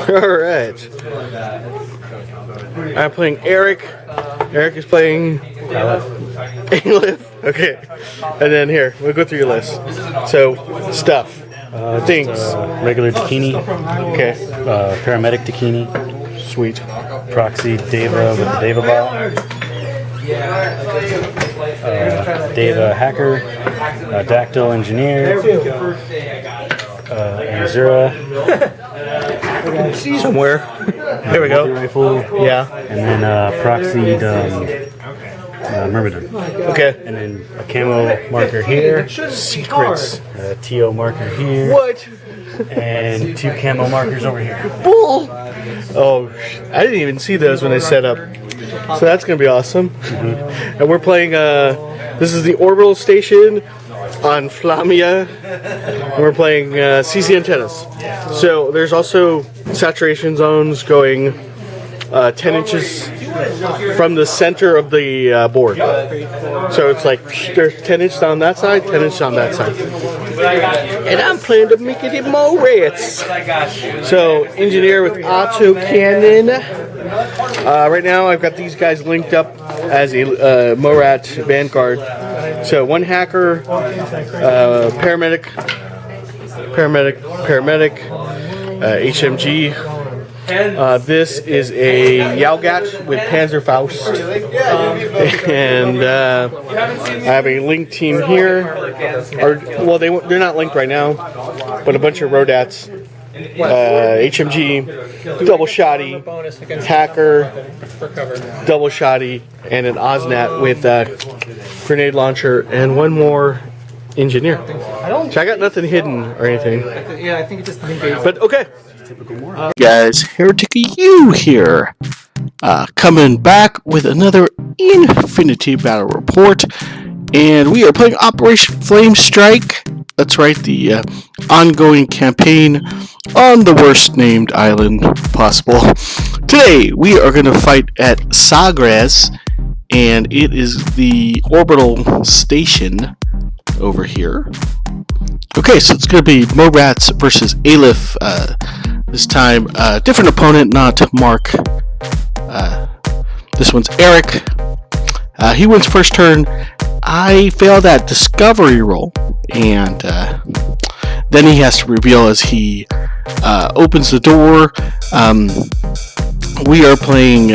Alright. I'm playing Eric. Eric is playing Aleph. Okay. And then here, we'll go through your list. So, stuff. Things. Regular Dakini. Okay. Paramedic Dakini. Sweet. Proxy Deva with the Deva ball. Deva Hacker. Dactyl Engineer. Azura. Somewhere. There we go. Rifle. Yeah. And then Proxy Myrmidon. Okay. And then a camo marker here. Secrets. A TO marker here. What? And 2 camo markers over here. Bull! Oh, I didn't even see those when I set up. So that's going to be awesome. Mm-hmm. And we're playing, this is the orbital station on Flamia. And we're playing CC antennas. So there's also saturation zones going 10 inches from the center of the board. So it's like there's 10 inches on that side, 10 inches on that side. And I'm playing the Mickey Morats. So engineer with auto cannon. Right now I've got these guys linked up as a Morat vanguard. So one hacker, paramedic, HMG. This is a Yaugat with Panzerfaust. And I have a linked team here. Well, they're not linked right now, but a bunch of Rodats. HMG, double shotty, hacker, double shotty, and an Osnat with grenade launcher, and one more engineer. So I got nothing hidden or anything. Yeah, I think it just. But okay. Guys, Heretic U here. Coming back with another Infinity Battle Report. And we are playing Operation Flame Strike. That's right, the ongoing campaign on the worst named island possible. Today, we are going to fight at Sagres. And it is the orbital station over here. Okay, so it's going to be Morats versus Aleph. This time, different opponent, not Mark. This one's Eric. He wins first turn. I fail that discovery roll, and then he has to reveal as he opens the door. We are playing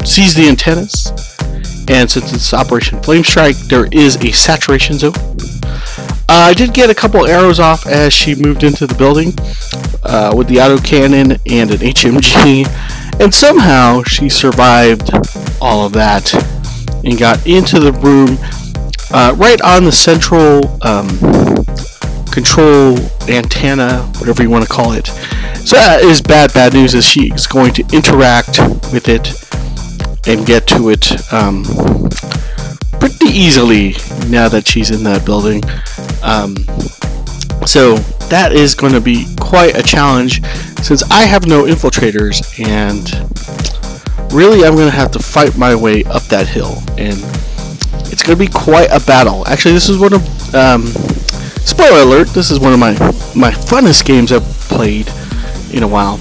Seize the Antennas, and since it's Operation Flame Strike, there is a saturation zone. I did get a couple arrows off as she moved into the building with the autocannon and an HMG, and somehow she survived all of that and got into the room right on the central control antenna, whatever you want to call it. So that is bad news, as she is going to interact with it and get to it pretty easily now that she's in that building. So that is going to be quite a challenge since I have no infiltrators, and really I'm going to have to fight my way up that hill, and it's going to be quite a battle. Actually, this is one of spoiler alert, this is one of my funnest games I've played in a while,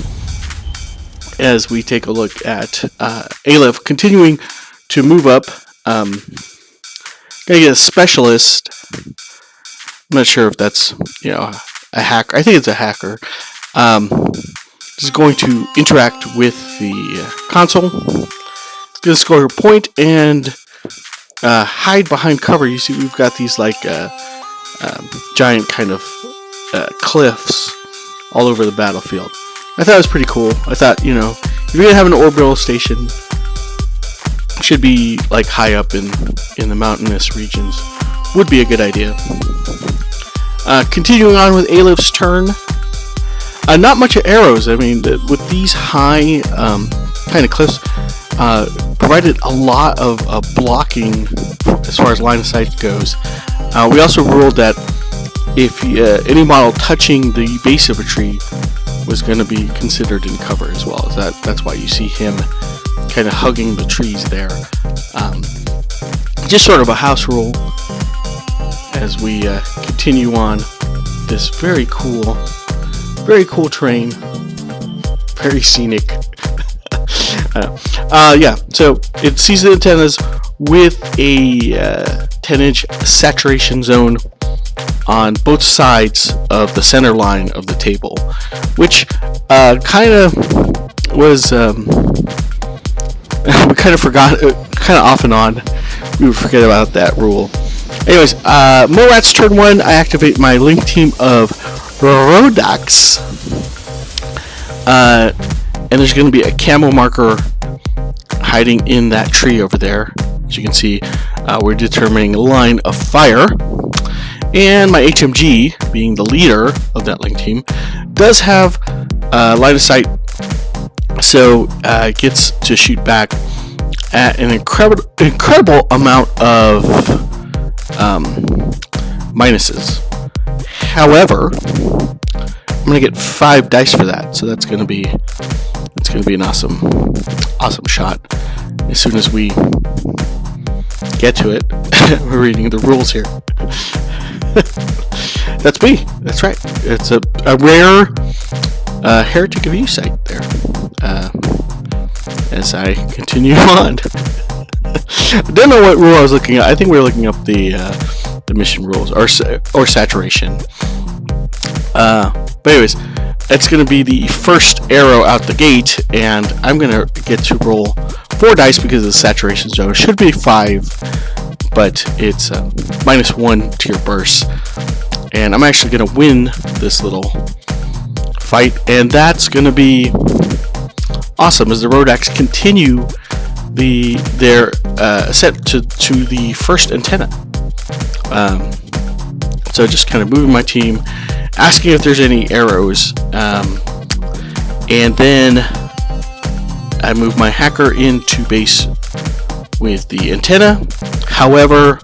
as we take a look at Aleph continuing to move up. Gonna get a specialist. I'm not sure if that's, a hacker. I think it's a hacker. Is going to interact with the console. It's going to score a point and hide behind cover. You see, we've got these giant kind of cliffs all over the battlefield. I thought it was pretty cool. I thought, if you're going to have an orbital station, it should be like high up in the mountainous regions. Would be a good idea. Continuing on with Aleph's turn. Not much of arrows. I mean, with these high kind of cliffs, provided a lot of blocking as far as line of sight goes. We also ruled that if any model touching the base of a tree was going to be considered in cover as well. That's why you see him kind of hugging the trees there. Just sort of a house rule as we continue on this very cool terrain. Very scenic. Yeah, so it sees the antennas with a 10-inch saturation zone on both sides of the center line of the table, which kind of was we kind of forgot, kind of off and on. We would forget about that rule. Anyways, Morats turn 1. I activate my link team of Morats. And there's going to be a camo marker hiding in that tree over there. As you can see, we're determining a line of fire. And my HMG, being the leader of that link team, does have line of sight, so it gets to shoot back at an incredible amount of minuses. However, I'm gonna get 5 dice for that, so that's gonna be an awesome shot. As soon as we get to it, we're reading the rules here. That's me. That's right. It's a rare Heretic of You site there. As I continue on, I don't know what rule I was looking at. I think we were looking up the mission rules or saturation. But anyways, it's going to be the first arrow out the gate, and I'm going to get to roll 4 dice because of the saturation zone. It should be 5, but it's -1 to your burst. And I'm actually going to win this little fight, and that's going to be awesome as the Rodax continue their ascent to the first antenna. So just kind of moving my team, asking if there's any arrows, and then I move my hacker into base with the antenna. However,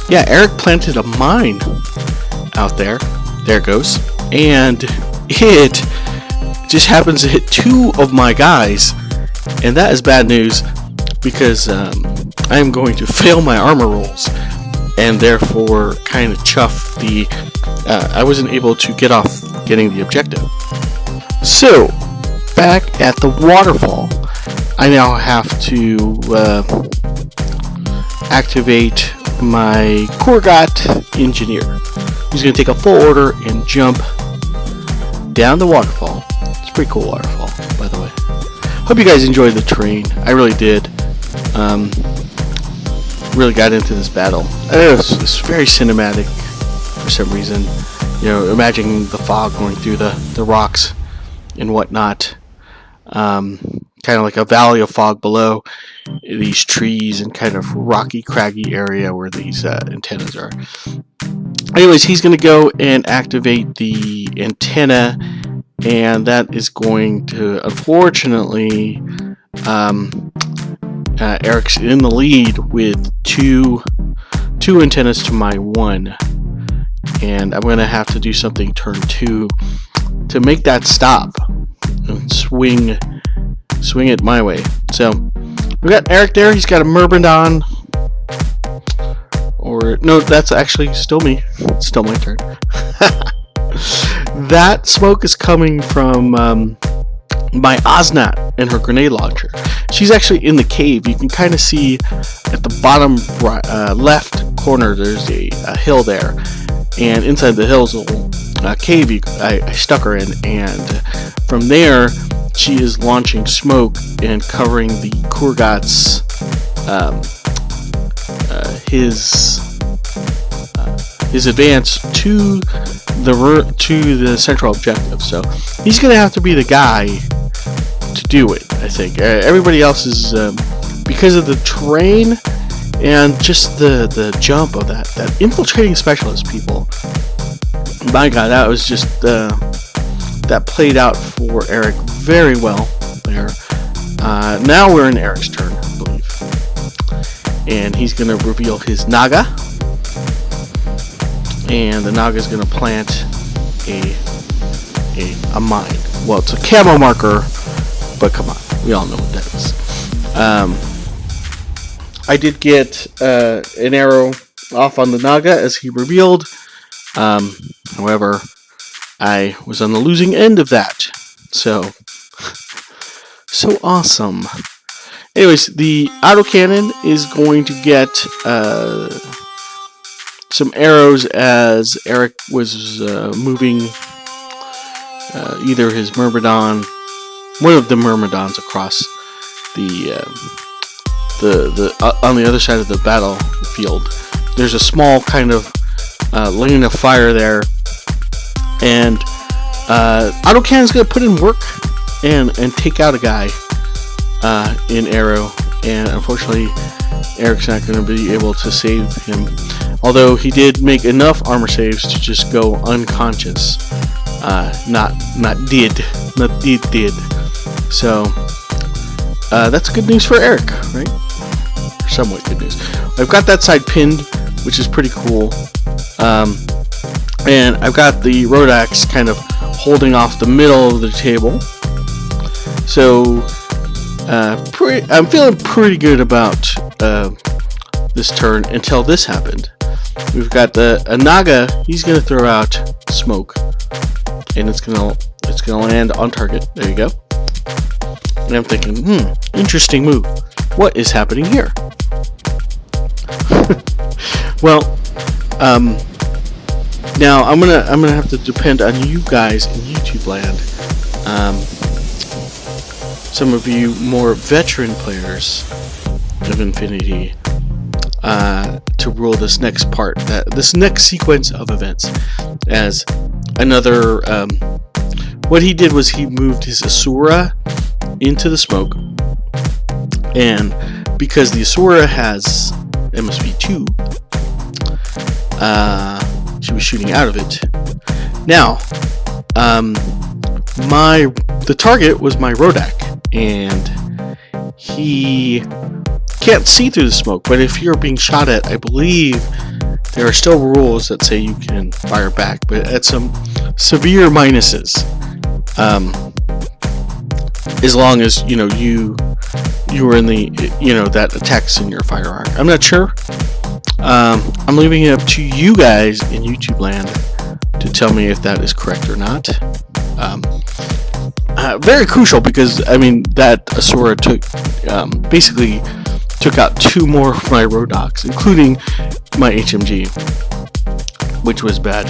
yeah, Eric planted a mine out there. There it goes. And it just happens to hit 2 of my guys, and that is bad news because I am going to fail my armor rolls and therefore kind of chuff the I wasn't able to get off getting the objective. So back at the waterfall, I now have to activate my Korgot engineer, who's going to take a full order and jump down the waterfall. It's a pretty cool waterfall, by the way. Hope you guys enjoyed the terrain. I really did. Really got into this battle. It was very cinematic for some reason. You know, imagining the fog going through the rocks and whatnot. Kind of like a valley of fog below these trees and kind of rocky, craggy area where these antennas are. Anyways, he's going to go and activate the antenna, and that is going to, unfortunately, Eric's in the lead with two antennas to my 1, and I'm going to have to do something turn 2 to make that stop and swing it my way. So we got Eric there. He's got a Merband on. Or no, that's actually still me. It's still my turn. That smoke is coming from my Osnat and her grenade launcher. She's actually in the cave. You can kind of see at the bottom left corner there's a hill there, and inside the hill's a little cave I stuck her in, and from there she is launching smoke and covering the Kurgat's his advance to the central objective. So he's gonna have to be the guy to do it, I think. Everybody else is because of the terrain and just the jump of that infiltrating specialist people. My God, that was just that played out for Eric very well there. Now we're in Eric's turn, I believe, and he's gonna reveal his Naga, and the Naga is gonna plant a mine. Well, it's a camo marker, but come on, we all know what that is. I did get an arrow off on the Naga as he revealed. However, I was on the losing end of that. So awesome. Anyways, the autocannon is going to get some arrows as Eric was moving either his Myrmidon, one of the Myrmidons, across the on the other side of the battlefield. There's a small kind of lane of fire there, and autocannon's gonna put in work and take out a guy in arrow, and unfortunately Eric's not going to be able to save him, although he did make enough armor saves to just go unconscious. Not did. So that's good news for Eric, right? Or somewhat good news. I've got that side pinned, which is pretty cool, and I've got the Rodax kind of holding off the middle of the table. So I'm feeling pretty good about this turn until this happened. We've got a Naga. He's gonna throw out smoke, and it's gonna land on target. There you go. And I'm thinking, interesting move. What is happening here? Well, now I'm gonna have to depend on you guys in YouTube land. Some of you more veteran players of Infinity to rule this next part, this next sequence of events. As another, what he did was he moved his Asura into the smoke, and because the Asura has MSV2, she was shooting out of it. Now, the target was my Rodak, and he can't see through the smoke, but if you're being shot at, I believe there are still rules that say you can fire back, but at some severe minuses. As long as you were in the that attacks in your fire arc. I'm not sure. I'm leaving it up to you guys in YouTube land to tell me if that is correct or not. Very crucial, because that Asura basically took out 2 more of my Rodox, including my HMG, which was bad.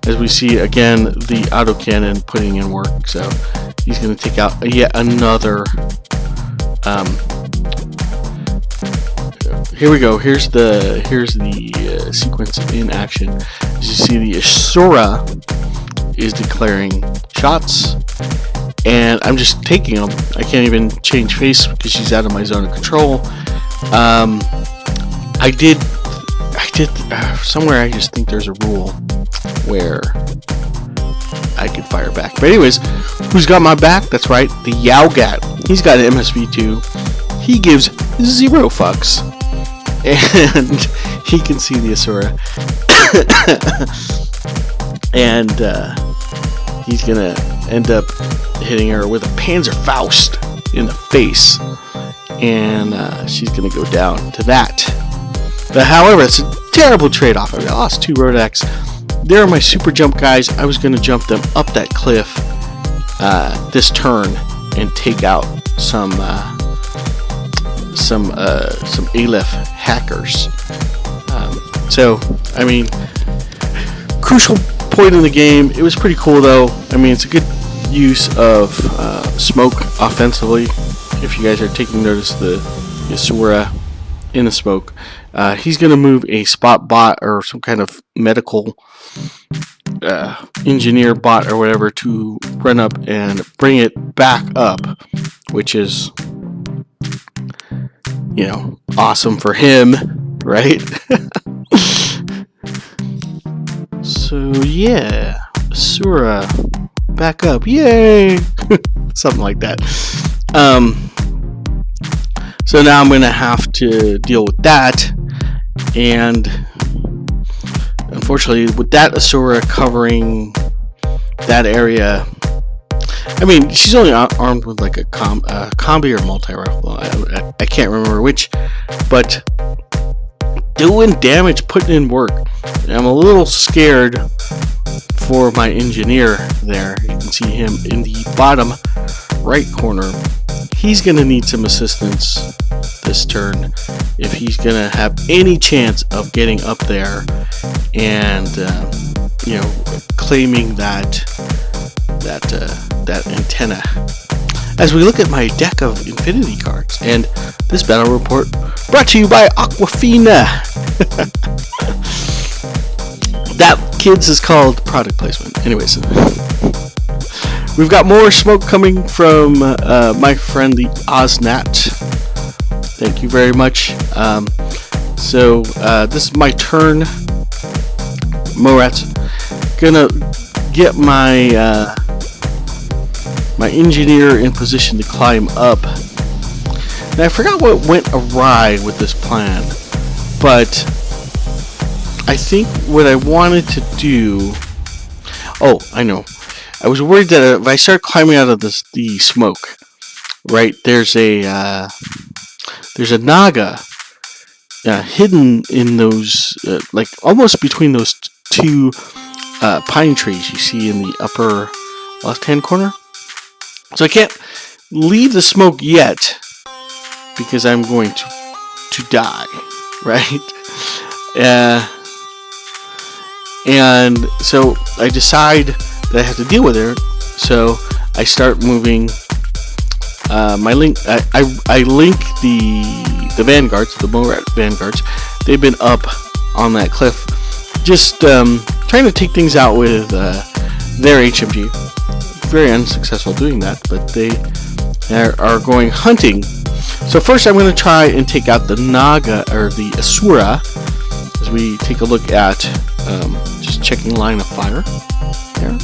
As we see again, the autocannon putting in work, so he's going to take out yet another. Here we go. Here's the sequence in action. As you see, the Asura is declaring shots, and I'm just taking them. I can't even change face because she's out of my zone of control. I did somewhere. I just think there's a rule where I could fire back. But anyways, who's got my back? That's right, the Yowgat. He's got an MSV2. He gives 0 fucks, and he can see the Asura, and he's gonna end up hitting her with a Panzerfaust in the face, and she's gonna go down to that. But however, it's a terrible trade-off. I lost 2 Rodax. They're my super jump guys. I was gonna jump them up that cliff this turn and take out some Aleph hackers. Crucial point in the game. It was pretty cool though. It's a good use of smoke offensively. If you guys are taking notice, the Asura in the smoke. He's going to move a spot bot or some kind of medical engineer bot or whatever to run up and bring it back up, which is, awesome for him, right? So yeah, Asura back up, yay! Something like that. So now I'm gonna have to deal with that, and unfortunately, with that Asura covering that area, she's only armed with like a combi or multi-rifle. I can't remember which, but doing damage, putting in work. And I'm a little scared for my engineer there. You can see him in the bottom right corner. He's going to need some assistance this turn if he's going to have any chance of getting up there and claiming that antenna. As we look at my deck of Infinity cards, and this battle report brought to you by Aquafina. That, kids, is called product placement. Anyways, we've got more smoke coming from my friend the Oznat. Thank you very much. So this is my turn. Morats gonna get my my engineer in position to climb up. Now I forgot what went awry with this plan, but I think what I wanted to do. Oh, I know. I was worried that if I start climbing out of the smoke, right? There's a Naga hidden in those, like almost between those two pine trees you see in the upper left-hand corner. So I can't leave the smoke yet because I'm going to die, right? And so I decide that I have to deal with it. So I start moving my link. I link the vanguards, the Morat vanguards. They've been up on that cliff, just trying to take things out with their HMG. Very unsuccessful doing that, but they are going hunting. So first I'm going to try and take out the Naga, or the Asura, as we take a look at just checking line of fire there.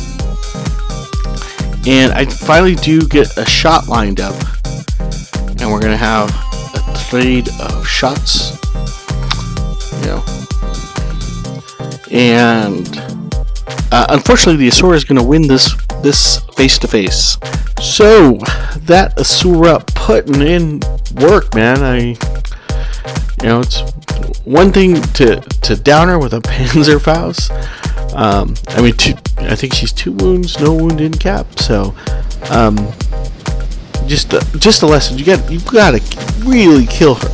And I finally do get a shot lined up, and we're going to have a trade of shots, and unfortunately the Asura is going to win this face to face. So that Asura putting in work, man. It's one thing to down her with a Panzerfaust. I think she's 2 wounds, no wound in cap. So just a lesson. You gotta really kill her.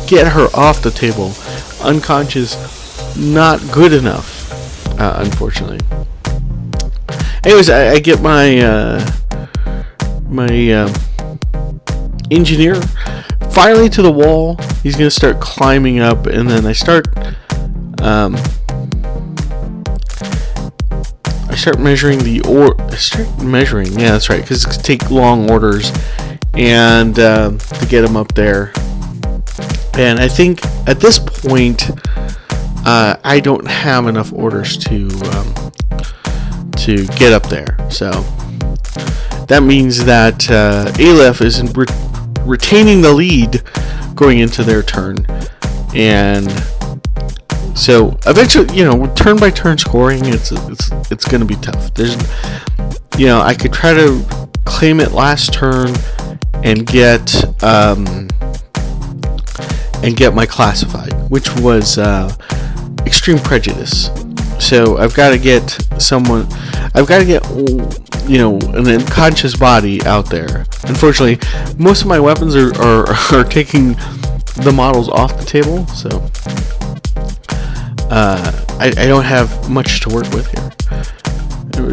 Get her off the table. Unconscious, not good enough. Unfortunately. Anyways, I get my engineer finally to the wall. He's gonna start climbing up, and then I start measuring yeah, that's right, because it's gonna take long orders and to get him up there. And I think at this point I don't have enough orders to get up there. So that means that Aleph is retaining the lead going into their turn, and so eventually, turn by turn scoring, it's going to be tough. There's, I could try to claim it last turn and get my classified, which was extreme prejudice. So I've got to get an unconscious body out there. Unfortunately, most of my weapons are taking the models off the table, so I don't have much to work with here.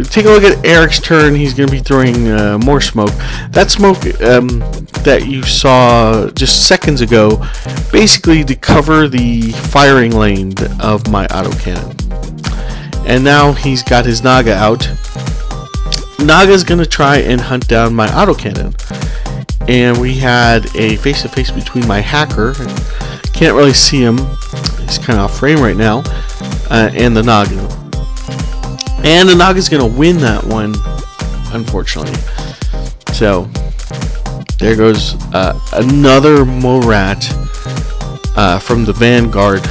Take a look at Eric's turn. He's going to be throwing more smoke. That smoke that you saw just seconds ago, basically to cover the firing lane of my autocannon. And now he's got his Naga out. Naga's going to try and hunt down my autocannon. And we had a face-to-face between my hacker, can't really see him, he's kind of off frame right now, and the Naga. And the Naga's going to win that one, unfortunately. So, there goes another Morat from the Vanguard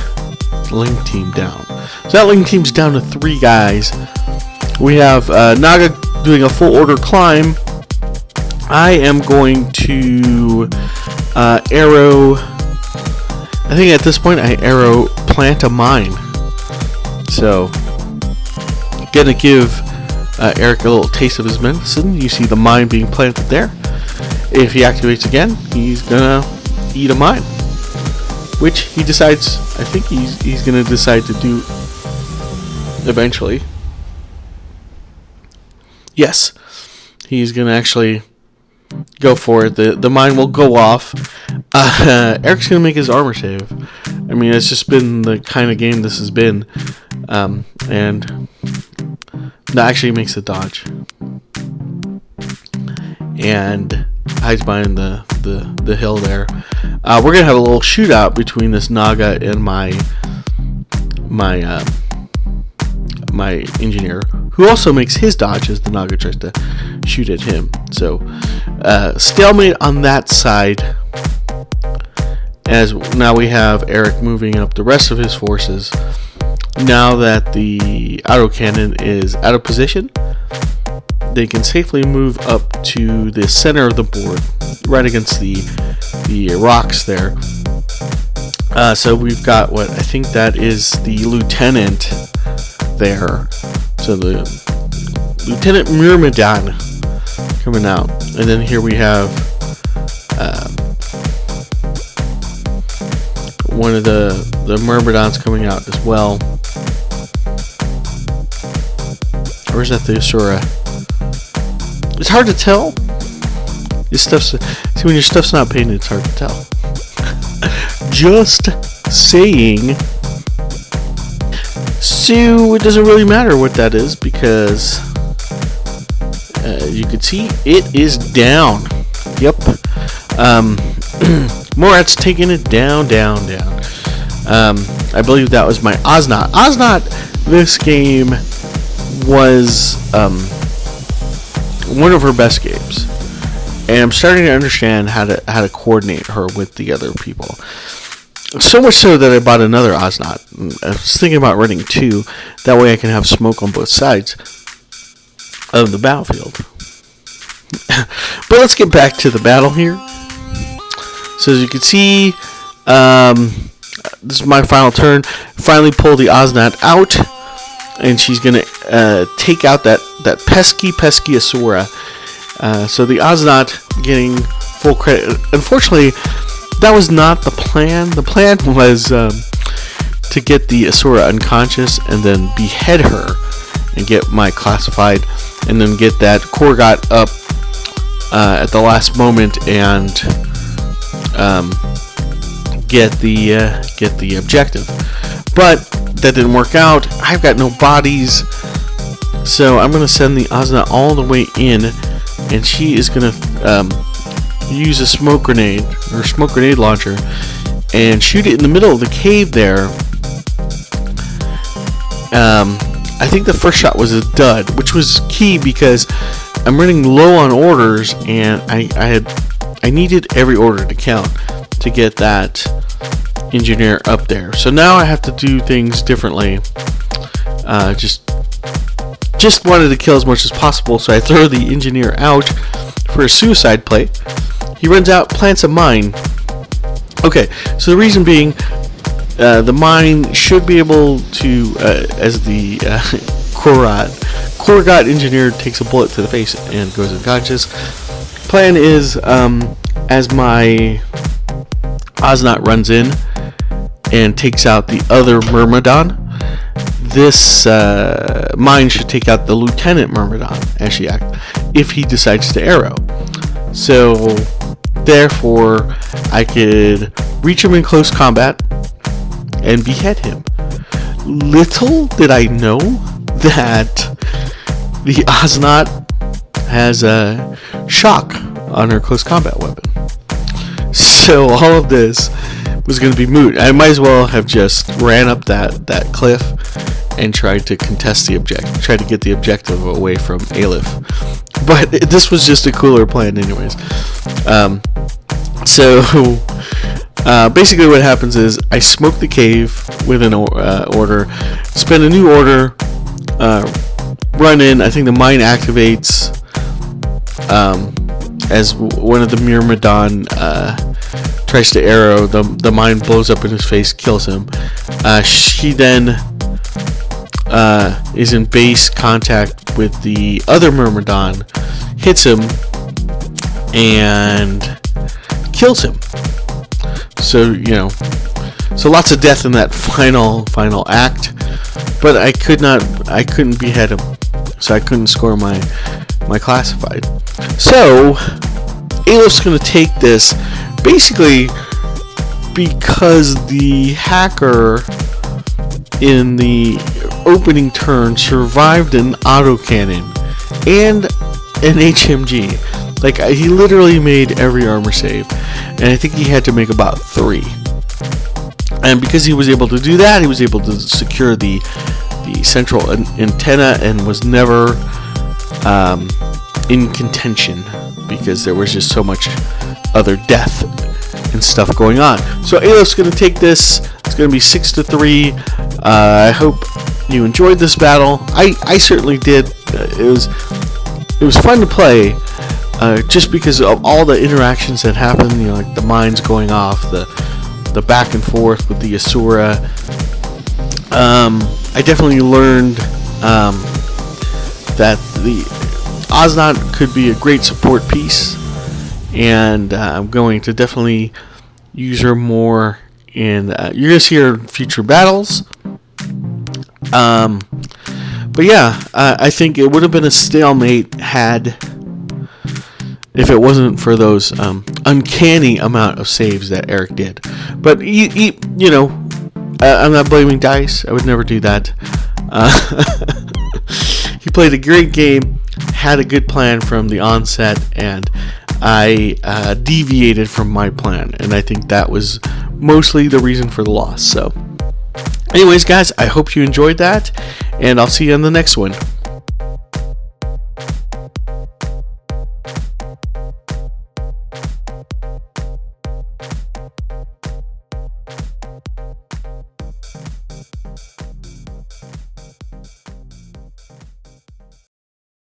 link team down. So that link team's down to 3 guys. We have Naga doing a full order climb. I am going to arrow. I think at this point I arrow plant a mine. So Gonna give Eric a little taste of his medicine. You see the mine being planted there. If he activates again, he's gonna eat a mine, which he decides. I think he's gonna decide to do eventually. Yes, he's gonna actually go for it. The mine will go off. Eric's gonna make his armor save. I mean, it's just been the kind of game this has been, and that actually makes a dodge and hides behind the hill there. We're gonna have a little shootout between this Naga and my engineer, who also makes his dodge as the Naga tries to shoot at him. So stalemate on that side, as now we have Eric moving up the rest of his forces. Now that the autocannon is out of position, they can safely move up to the center of the board, right against the rocks there. So we've got what I think that is the lieutenant there. So the Lieutenant Myrmidon coming out, and then here we have one of the Myrmidons coming out as well. Or is that the Asura? It's hard to tell. See, when your stuff's not painted, it's hard to tell. Just saying. So it doesn't really matter what that is, because you can see it is down. Yep. Morats taking it down. I believe that was my Oznot. Oznot, this game was one of her best games, and I'm starting to understand how to coordinate her with the other people. So much so that I bought another Oznot. I was thinking about running 2. That way I can have smoke on both sides of the battlefield. But let's get back to the battle here. So as you can see, this is my final turn. Finally pull the Oznot out, and she's going to take out that pesky Asura. So the Oznot getting full credit. Unfortunately, that was not the plan. The plan was to get the Asura unconscious and then behead her and get my classified, and then get that Korgot up at the last moment and get the objective. But that didn't work out. I've got no bodies, so I'm going to send the Oznot all the way in, and she is going to use a smoke grenade launcher and shoot it in the middle of the cave there. I think the first shot was a dud, which was key because I'm running low on orders, and I needed every order to count to get that engineer up there. So now I have to do things differently. Just wanted to kill as much as possible, so I throw the engineer out for a suicide play. He runs out, plants a mine. Okay, so the reason being, the mine should be able to, as the Korgot engineer takes a bullet to the face and goes unconscious. Plan is, as my Oznot runs in and takes out the other Myrmidon, this mine should take out the Lieutenant Myrmidon as she acts, if he decides to arrow. So therefore, I could reach him in close combat and behead him. Little did I know that the Oznot has a shock on her close combat weapon. So all of this was going to be moot. I might as well have just ran up that cliff and tried to contest the objective, tried to get the objective away from Aleph. But this was just a cooler plan anyways. So basically what happens is I smoke the cave with an order, spend a new order, run in. I think the mine activates as one of the Myrmidon tries to arrow. The mine blows up in his face, kills him. She then is in base contact with the other Myrmidon, hits him, and kills him. So, so lots of death in that final act, but I couldn't behead him, so I couldn't score my classified. So Aleph's going to take this basically because the hacker in the opening turn survived an autocannon and an HMG. Like, he literally made every armor save, and I think he had to make about 3. And because he was able to do that, he was able to secure the central antenna and was never in contention because there was just so much other death and stuff going on. So Aleph's going to take this. It's going to be 6-3. I hope you enjoyed this battle. I certainly did. It was fun to play, just because of all the interactions that happened. Like the mines going off, the back and forth with the Asura. I definitely learned that the Osnot could be a great support piece, and I'm going to definitely use her more in. You're gonna see her in future battles. But yeah, I think it would have been a stalemate if it wasn't for those uncanny amount of saves that Eric did. But I'm not blaming dice. I would never do that. He played a great game, had a good plan from the onset, and I deviated from my plan, and I think that was mostly the reason for the loss. So anyways, guys, I hope you enjoyed that, and I'll see you on the next one.